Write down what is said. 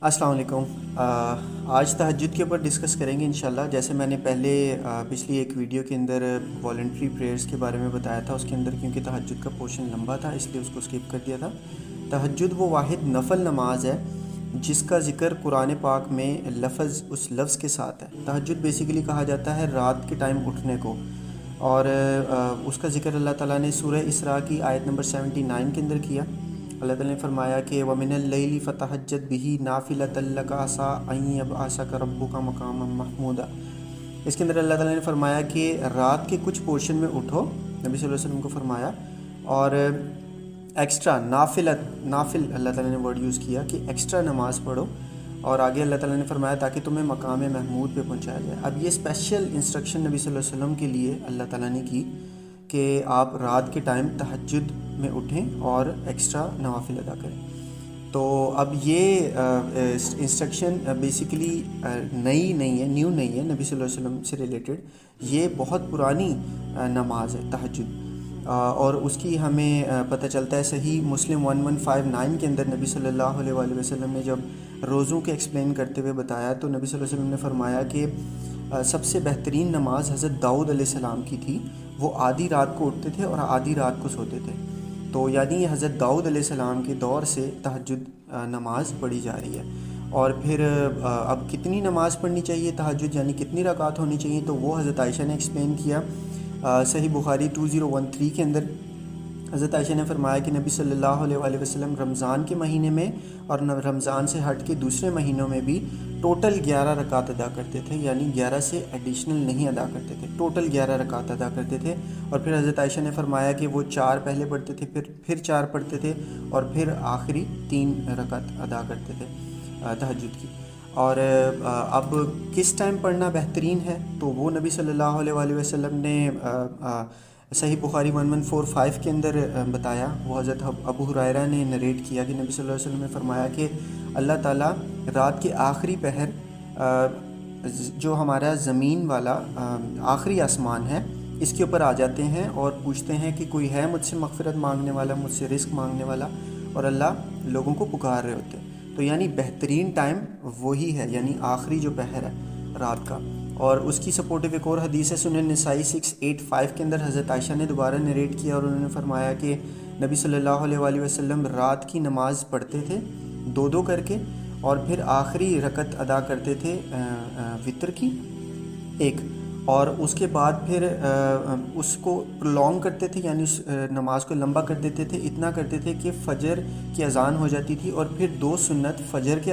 السلام علیکم۔ آج تہجد کے اوپر ڈسکس کریں گے انشاءاللہ۔ جیسے میں نے پہلے پچھلی ایک ویڈیو کے اندر والنٹری پریئرز کے بارے میں بتایا تھا، اس کے اندر کیونکہ تہجد کا پورشن لمبا تھا اس لیے اس کو سکپ کر دیا تھا۔ تہجد وہ واحد نفل نماز ہے جس کا ذکر قرآن پاک میں اس لفظ کے ساتھ ہے۔ تہجد بیسیکلی کہا جاتا ہے رات کے ٹائم اٹھنے کو، اور اس کا ذکر اللہ تعالیٰ نے سورہ اسراء کی آیت نمبر 79 کے اندر کیا۔ اللہ تعالیٰ نے فرمایا کہ وَمِنَ اللَّيْلِ فَتَہَجَّدْ بِهِ نَافِلَةً لَكَ عَسَىٰ أَن يَبْعَثَكَ رَبُّكَ مَقَامًا مَحْمُودًا۔ اس کے اندر اللہ تعالیٰ نے فرمایا کہ رات کے کچھ پورشن میں اٹھو، نبی صلی اللہ علیہ وسلم کو فرمایا، اور ایکسٹرا نافل اللہ تعالیٰ نے ورڈ یوز کیا کہ ایکسٹرا نماز پڑھو، اور آگے اللہ تعالیٰ نے فرمایا تاکہ تمہیں مقام محمود پہ پہنچایا جائے۔ اب یہ اسپیشل انسٹرکشن نبی صلی اللہ علیہ وسلم کے لیے اللہ تعالیٰ نے کی کہ آپ رات کے ٹائم تہجد میں اٹھیں اور ایکسٹرا نوافل ادا کریں۔ تو اب یہ انسٹرکشن بیسیکلی نئی نہیں ہے، نیو نہیں ہے، نبی صلی اللہ علیہ وسلم سے ریلیٹڈ یہ بہت پرانی نماز ہے تہجد، اور اس کی ہمیں پتہ چلتا ہے صحیح مسلم 1159 کے اندر نبی صلی اللہ علیہ وآلہ وسلم نے جب روزوں کے ایکسپلین کرتے ہوئے بتایا تو نبی صلی اللہ علیہ وسلم نے فرمایا کہ سب سے بہترین نماز حضرت داؤد علیہ السلام کی تھی، وہ آدھی رات کو اٹھتے تھے اور آدھی رات کو سوتے تھے۔ تو یعنی یہ حضرت داؤد علیہ السلام کے دور سے تہجد نماز پڑھی جا رہی ہے۔ اور پھر اب کتنی نماز پڑھنی چاہیے تہجد، یعنی کتنی رکعت ہونی چاہیے، تو وہ حضرت عائشہ نے ایکسپلین کیا۔ صحیح بخاری 2013 کے اندر حضرت عائشہ نے فرمایا کہ نبی صلی اللہ علیہ وآلہ وسلم رمضان کے مہینے میں اور رمضان سے ہٹ کے دوسرے مہینوں میں بھی ٹوٹل 11 رکعت ادا کرتے تھے، یعنی 11 سے ایڈیشنل نہیں ادا کرتے تھے، ٹوٹل 11 رکعت ادا کرتے تھے۔ اور پھر حضرت عائشہ نے فرمایا کہ وہ 4 پہلے پڑھتے تھے، پھر 4 پڑھتے تھے، اور پھر آخری 3 رکعت ادا کرتے تھے تہجد کی۔ اور اب کس ٹائم پڑھنا بہترین ہے، تو وہ نبی صلی اللہ علیہ وآلہ وسلم نے صحیح بخاری 1145 کے اندر بتایا۔ وہ حضرت ابو ہریرہ نے نریٹ کیا کہ نبی صلی اللہ علیہ وسلم نے فرمایا کہ اللہ تعالیٰ رات کے آخری پہر جو ہمارا زمین والا آخری آسمان ہے اس کے اوپر آ جاتے ہیں اور پوچھتے ہیں کہ کوئی ہے مجھ سے مغفرت مانگنے والا، مجھ سے رزق مانگنے والا، اور اللہ لوگوں کو پکار رہے ہوتے ہیں۔ تو یعنی بہترین ٹائم وہی ہے، یعنی آخری جو پہر ہے رات کا۔ اور اس کی سپورٹیو ایک اور حدیث ہے سنن نسائی 685 کے اندر حضرت عائشہ نے دوبارہ نریٹ کیا، اور انہوں نے فرمایا کہ نبی صلی اللہ علیہ وآلہ وسلم رات کی نماز پڑھتے تھے 2 کر کے، اور پھر آخری رکعت ادا کرتے تھے وتر کی 1، اور اس کے بعد پھر اس کو پرولونگ کرتے تھے، یعنی اس نماز کو لمبا کر دیتے تھے، اتنا کرتے تھے کہ فجر کی اذان ہو جاتی تھی، اور پھر 2 سنت فجر کے